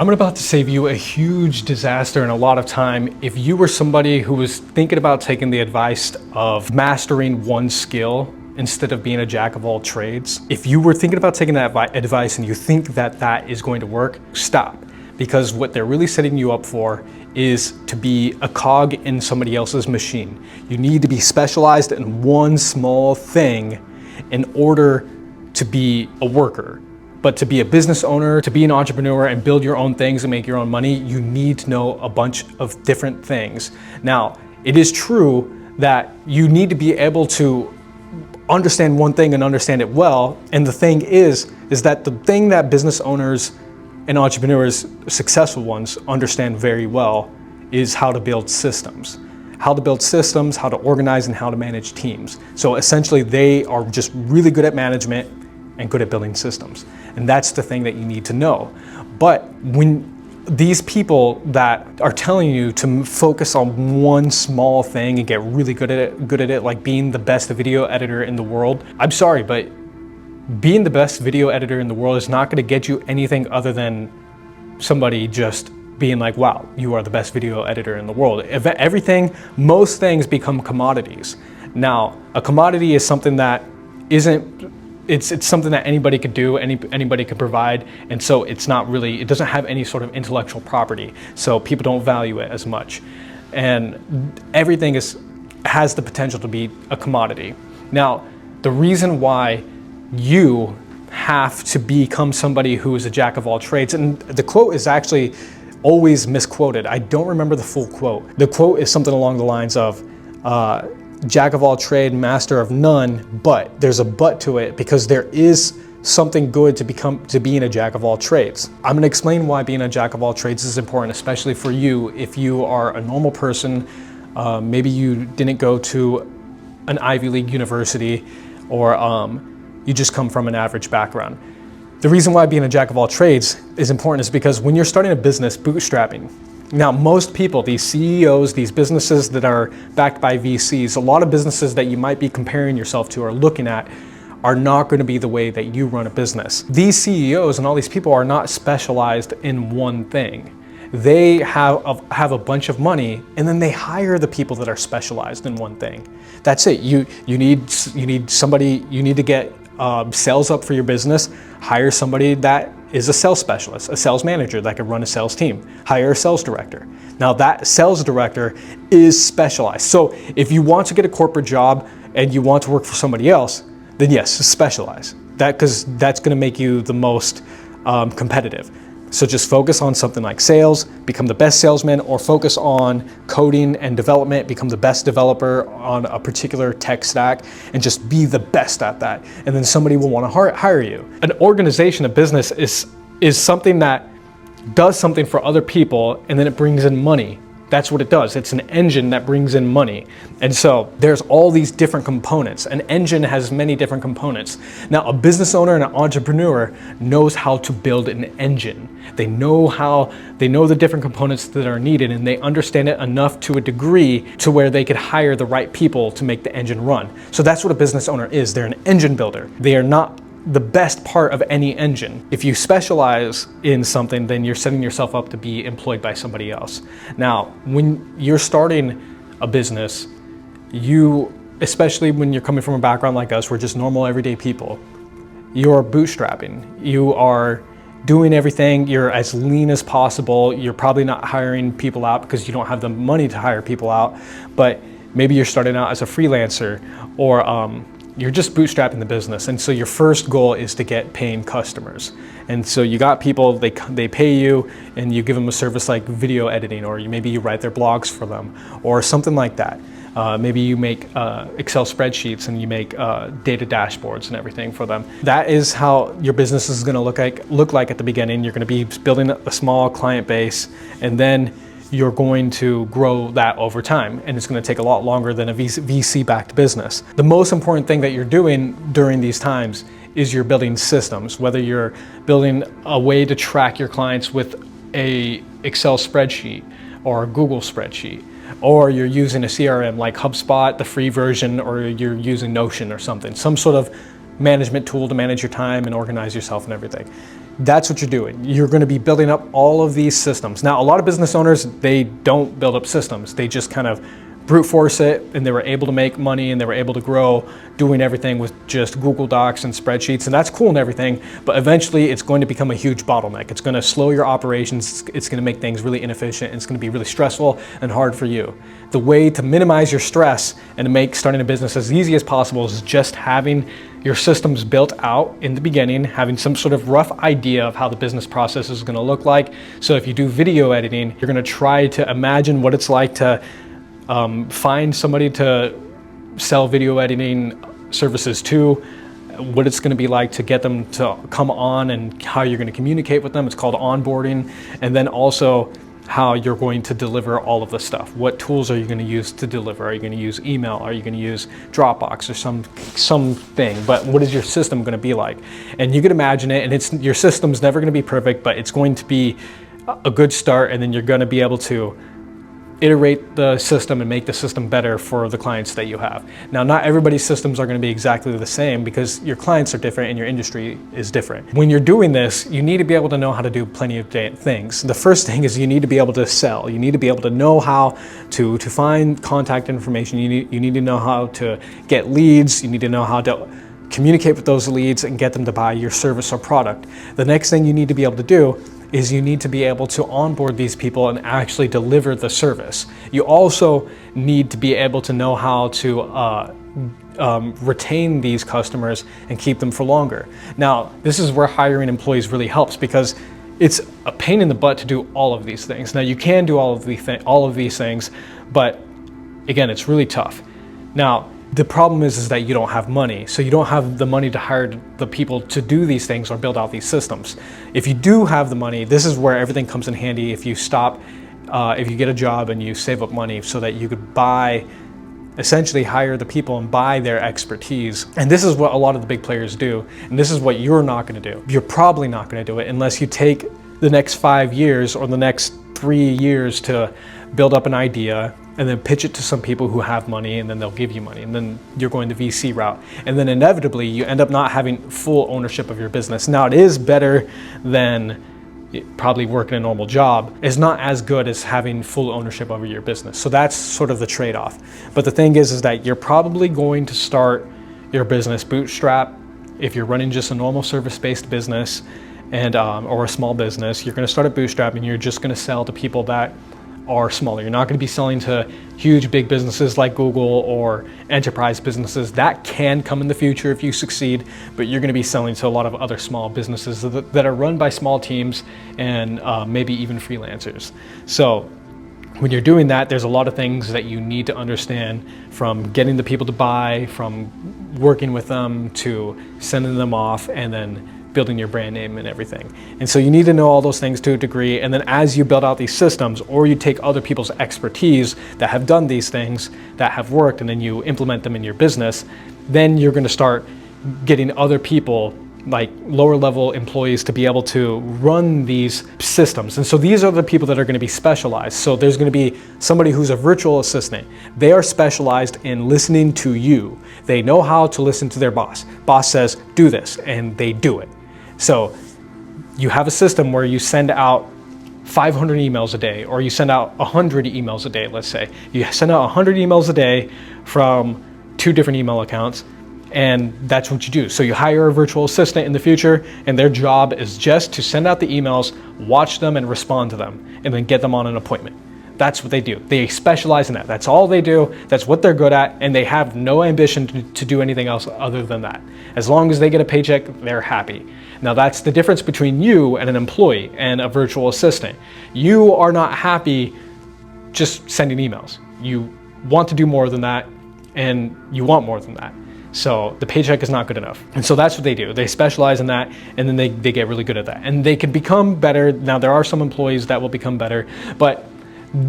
I'm about to save you a huge disaster and a lot of time if you were somebody who was thinking about taking the advice of mastering one skill instead of being a jack of all trades. If you were thinking about taking that advice and you think that that is going to work, stop. Because what they're really setting you up for is to be a cog in somebody else's machine. You need to be specialized in one small thing in order to be a worker. But to be a business owner, to be an entrepreneur and build your own things and make your own money, you need to know a bunch of different things. Now, it is true that you need to be able to understand one thing and understand it well. And the thing is that the thing that business owners and entrepreneurs, successful ones, understand very well is how to build systems. How to build systems, how to organize, and how to manage teams. So essentially, they are just really good at management and good at building systems. And that's the thing that you need to know. But when these people that are telling you to focus on one small thing and get really good at it, like being the best video editor in the world, I'm sorry, but being the best video editor in the world is not gonna get you anything other than somebody just being like, wow, you are the best video editor in the world. Most things become commodities. Now, a commodity is something that it's something that anybody could do, anybody could provide, and so it doesn't have any sort of intellectual property, so people don't value it as much. And everything has the potential to be a commodity. Now, the reason why you have to become somebody who is a jack of all trades, and the quote is actually always misquoted. I don't remember the full quote. The quote is something along the lines of, jack of all trade, master of none, but there's a but to it because there is something good to being a jack of all trades. I'm gonna explain why being a jack of all trades is important, especially for you if you are a normal person. Maybe you didn't go to an Ivy League university, or you just come from an average background. The reason why being a jack of all trades is important is because when you're starting a business, bootstrapping. Now, most people, these CEOs, these businesses that are backed by VCs, a lot of businesses that you might be comparing yourself to or looking at are not going to be the way that you run a business. These CEOs and all these people are not specialized in one thing. They have a bunch of money, and then they hire the people that are specialized in one thing. That's it. You need to get sales up for your business. Hire somebody that is a sales specialist, a sales manager that can run a sales team. Hire a sales director. Now that sales director is specialized. So if you want to get a corporate job and you want to work for somebody else, then yes, specialize. Because that's going to make you the most competitive. So just focus on something like sales, become the best salesman, or focus on coding and development, become the best developer on a particular tech stack, and just be the best at that. And then somebody will want to hire you. An organization, a business is something that does something for other people, and then it brings in money. That's what it does. It's an engine that brings in money. And so there's all these different components. An engine has many different components. Now, a business owner and an entrepreneur knows how to build an engine. They know the different components that are needed, and they understand it enough to a degree to where they could hire the right people to make the engine run. So that's what a business owner is. They're an engine builder. They are not the best part of any engine. If you specialize in something, then you're setting yourself up to be employed by somebody else. Now, when you're starting a business, especially when you're coming from a background like us, we're just normal everyday people, you're bootstrapping. You are doing everything, you're as lean as possible. You're probably not hiring people out because you don't have the money to hire people out, but maybe you're starting out as a freelancer, or you're just bootstrapping the business. And so your first goal is to get paying customers. And so you got people, they pay you, and you give them a service like video editing, or maybe you write their blogs for them, or something like that. Maybe you make Excel spreadsheets and you make data dashboards and everything for them. That is how your business is gonna look like at the beginning. You're gonna be building a small client base, and then you're going to grow that over time, and it's going to take a lot longer than a VC-backed business. The most important thing that you're doing during these times is you're building systems, whether you're building a way to track your clients with a Excel spreadsheet or a Google spreadsheet, or you're using a CRM like HubSpot, the free version, or you're using Notion or something, some sort of management tool to manage your time and organize yourself and everything. That's what you're doing. You're going to be building up all of these systems. Now, a lot of business owners, they don't build up systems. They just kind of brute force it, and they were able to make money and they were able to grow doing everything with just Google Docs and spreadsheets, and that's cool and everything, but eventually it's going to become a huge bottleneck. It's going to slow your operations, it's going to make things really inefficient, and it's going to be really stressful and hard for you. The way to minimize your stress and to make starting a business as easy as possible is just having your systems built out in the beginning, having some sort of rough idea of how the business process is going to look like. So if you do video editing, you're going to try to imagine what it's like to find somebody to sell video editing services to, what it's going to be like to get them to come on and how you're going to communicate with them. It's called onboarding. And then also how you're going to deliver all of the stuff. What tools are you going to use to deliver? Are you going to use email? Are you going to use Dropbox or something? But what is your system going to be like? And you can imagine it, and your system's never going to be perfect, but it's going to be a good start, and then you're going to be able to iterate the system and make the system better for the clients that you have. Now, not everybody's systems are going to be exactly the same because your clients are different and your industry is different. When you're doing this, you need to be able to know how to do plenty of things. The first thing is you need to be able to sell. You need to be able to know how to find contact information. You need to know how to get leads. You need to know how to communicate with those leads and get them to buy your service or product. The next thing you need to be able to do is you need to be able to onboard these people and actually deliver the service. You also need to be able to know how to retain these customers and keep them for longer. Now, this is where hiring employees really helps because it's a pain in the butt to do all of these things. Now, you can do all of these things, but again, it's really tough. Now, the problem is that you don't have money. So you don't have the money to hire the people to do these things or build out these systems. If you do have the money, this is where everything comes in handy. If you if you get a job and you save up money so that you could essentially hire the people and buy their expertise. And this is what a lot of the big players do. And this is what you're not going to do. You're probably not going to do it unless you take the next 5 years or the next 3 years to build up an idea and then pitch it to some people who have money, and then they'll give you money, and then you're going the VC route. And then inevitably you end up not having full ownership of your business. Now, it is better than probably working a normal job. It's not as good as having full ownership over your business. So that's sort of the trade-off. But the thing is that you're probably going to start your business bootstrap. If you're running just a normal service-based business and or a small business, you're going to start a bootstrap, and you're just going to sell to people that are smaller. You're not going to be selling to huge big businesses like Google or enterprise businesses. That can come in the future if you succeed, but you're going to be selling to a lot of other small businesses that are run by small teams and maybe even freelancers. So when you're doing that, there's a lot of things that you need to understand, from getting the people to buy, from working with them, to sending them off, and then building your brand name and everything. And so you need to know all those things to a degree. And then as you build out these systems, or you take other people's expertise that have done these things that have worked, and then you implement them in your business, then you're going to start getting other people, like lower level employees, to be able to run these systems. And so these are the people that are going to be specialized. So there's going to be somebody who's a virtual assistant. They are specialized in listening to you. They know how to listen to their boss. Boss says, do this, and they do it. So you have a system where you send out 500 emails a day, or you send out 100 emails a day, let's say. You send out 100 emails a day from 2 different email accounts, and that's what you do. So you hire a virtual assistant in the future, and their job is just to send out the emails, watch them, and respond to them, and then get them on an appointment. That's what they do. They specialize in that. That's all they do. That's what they're good at, and they have no ambition to do anything else other than that. As long as they get a paycheck, they're happy. Now, that's the difference between you and an employee and a virtual assistant. You are not happy just sending emails. You want to do more than that, and you want more than that. So the paycheck is not good enough. And so that's what they do. They specialize in that, and then they get really good at that. And they can become better. Now, there are some employees that will become better, but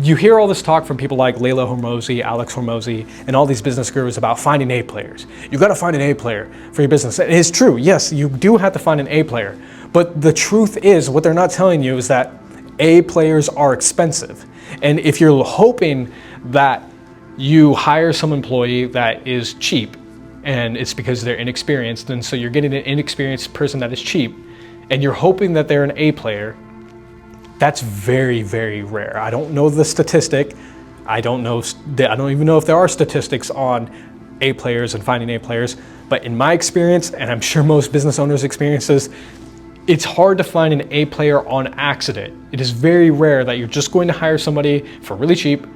you hear all this talk from people like Layla Hormozi, Alex Hormozi, and all these business gurus about finding A players. You got to find an A player for your business. It is true. Yes, you do have to find an A player. But the truth is, what they're not telling you is that A players are expensive. And if you're hoping that you hire some employee that is cheap, and it's because they're inexperienced, and so you're getting an inexperienced person that is cheap, and you're hoping that they're an A player, that's very, very rare. I don't know the statistic. I don't even know if there are statistics on A players and finding A players, but in my experience, and I'm sure most business owners' experiences, it's hard to find an A player on accident. It is very rare that you're just going to hire somebody for really cheap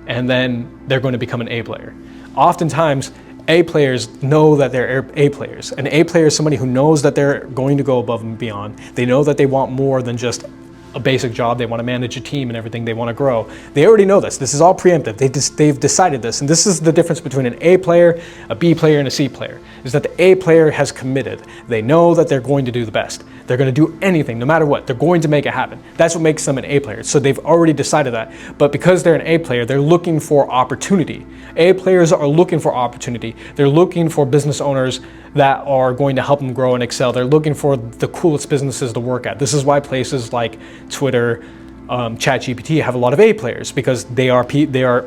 and then they're going to become an A player. Oftentimes, A players know that they're A players. An A player is somebody who knows that they're going to go above and beyond. They know that they want more than just a basic job. They want to manage a team and everything. They want to grow. They already know this. This is all preemptive. They've decided this. And this is the difference between an A player, a B player, and a C player, is that the A player has committed. They know that they're going to do the best. They're going to do anything, no matter what. They're going to make it happen. That's what makes them an A player. So they've already decided that. But because they're an A player, they're looking for opportunity. A players are looking for opportunity. They're looking for business owners that are going to help them grow and excel. They're looking for the coolest businesses to work at. This is why places like Twitter, ChatGPT have a lot of A players, because they are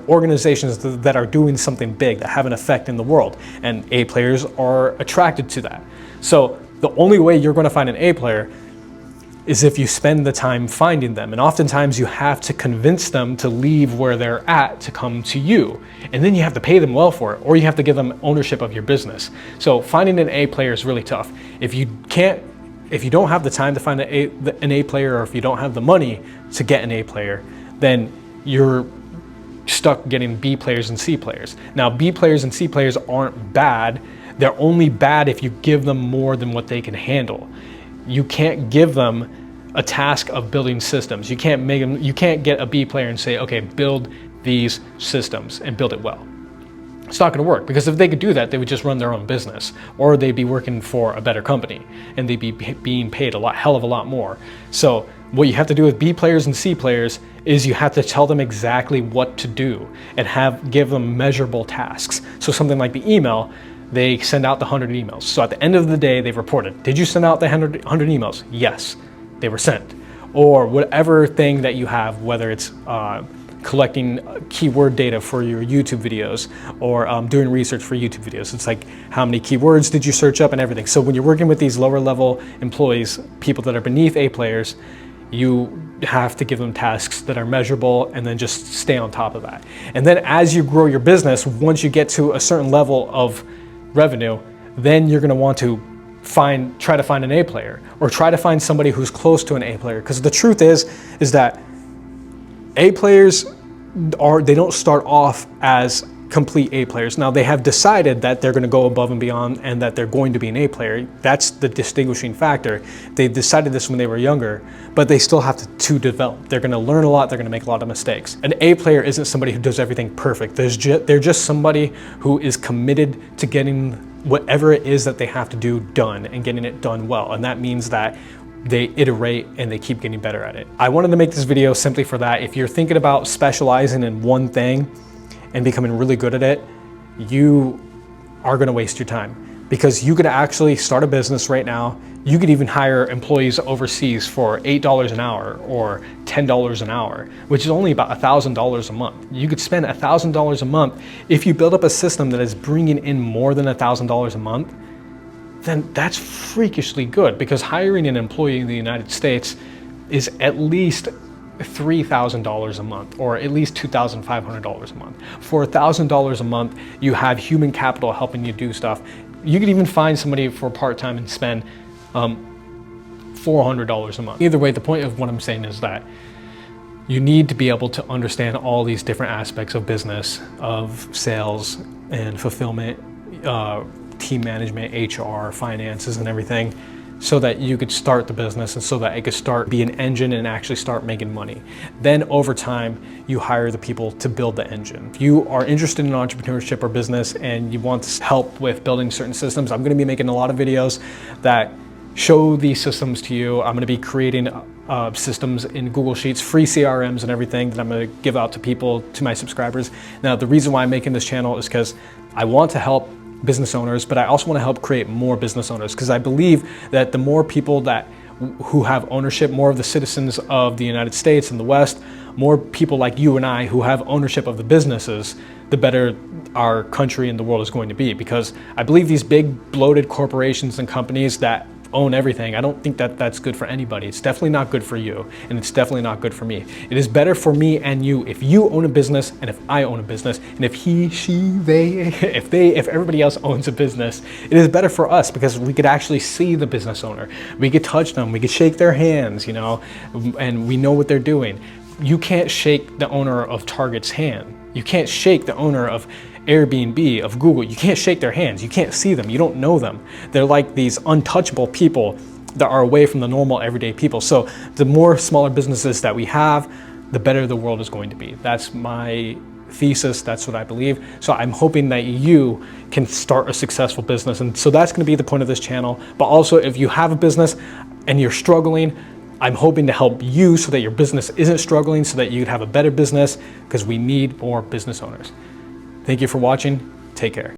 organizations that are doing something big, that have an effect in the world, and A players are attracted to that. So the only way you're going to find an A player is if you spend the time finding them. And oftentimes you have to convince them to leave where they're at to come to you. And then you have to pay them well for it, or you have to give them ownership of your business. So finding an A player is really tough. If you don't have the time to find an A player, or if you don't have the money to get an A player, then you're stuck getting B players and C players. Now, B players and C players aren't bad. They're only bad if you give them more than what they can handle. You can't give them a task of building systems. You can't get a B player and say, okay, build these systems and build it well. It's not going to work, because if they could do that, they would just run their own business, or they'd be working for a better company and they'd be being paid hell of a lot more. So what you have to do with B players and C players is you have to tell them exactly what to do and give them measurable tasks. So something like the email, they send out the 100 emails. So at the end of the day, they've reported, did you send out the 100 emails? Yes, they were sent. Or whatever thing that you have, whether it's collecting keyword data for your YouTube videos, or doing research for YouTube videos. It's like, how many keywords did you search up and everything. So when you're working with these lower level employees, people that are beneath A players, you have to give them tasks that are measurable, and then just stay on top of that. And then as you grow your business, once you get to a certain level of revenue, then you're going to want to try to find an A player, or try to find somebody who's close to an A player. Because the truth is that A players they don't start off as complete A players. Now, they have decided that they're going to go above and beyond and that they're going to be an A player. That's the distinguishing factor. They decided this when they were younger, but they still have to develop. They're going to learn a lot. They're going to make a lot of mistakes. An A player isn't somebody who does everything perfect. They're just somebody who is committed to getting whatever it is that they have to do done, and getting it done well. And that means that they iterate and they keep getting better at it. I wanted to make this video simply for that. If you're thinking about specializing in one thing and becoming really good at it, you are gonna waste your time, because you could actually start a business right now. You could even hire employees overseas for $8 an hour or $10 an hour, which is only about $1,000 a month. You could spend $1,000 a month. If you build up a system that is bringing in more than $1,000 a month, then that's freakishly good, because hiring an employee in the United States is at least $3,000 a month, or at least $2,500 a month. For $1,000 a month, you have human capital helping you do stuff. You could even find somebody for part-time and spend $400 a month. Either way, the point of what I'm saying is that you need to be able to understand all these different aspects of business, of sales and fulfillment, team management, HR, finances, and everything, so that you could start the business and so that it could be an engine and actually start making money. Then over time, you hire the people to build the engine. If you are interested in entrepreneurship or business and you want help with building certain systems, I'm going to be making a lot of videos that show these systems to you. I'm going to be creating systems in Google Sheets, free CRMs and everything that I'm going to give out to people, to my subscribers. Now, the reason why I'm making this channel is because I want to help business owners, but I also want to help create more business owners, because I believe that the more people who have ownership, more of the citizens of the United States and the West, more people like you and I who have ownership of the businesses, the better our country and the world is going to be. Because I believe these big bloated corporations and companies that own everything, I don't think that that's good for anybody. It's definitely not good for you, and it's definitely not good for me. It is better for me and you if you own a business and if I own a business, and if he, she, they, if everybody else owns a business, it is better for us because we could actually see the business owner. We could touch them, we could shake their hands, you know, and we know what they're doing. You can't shake the owner of Target's hand. You can't shake the owner of Airbnb, of Google. You can't shake their hands. You can't see them. You don't know them. They're like these untouchable people that are away from the normal everyday people. So the more smaller businesses that we have, the better the world is going to be. That's my thesis. That's what I believe. So I'm hoping that you can start a successful business. And so that's going to be the point of this channel. But also, if you have a business and you're struggling, I'm hoping to help you so that your business isn't struggling, so that you can have a better business, because we need more business owners. Thank you for watching. Take care.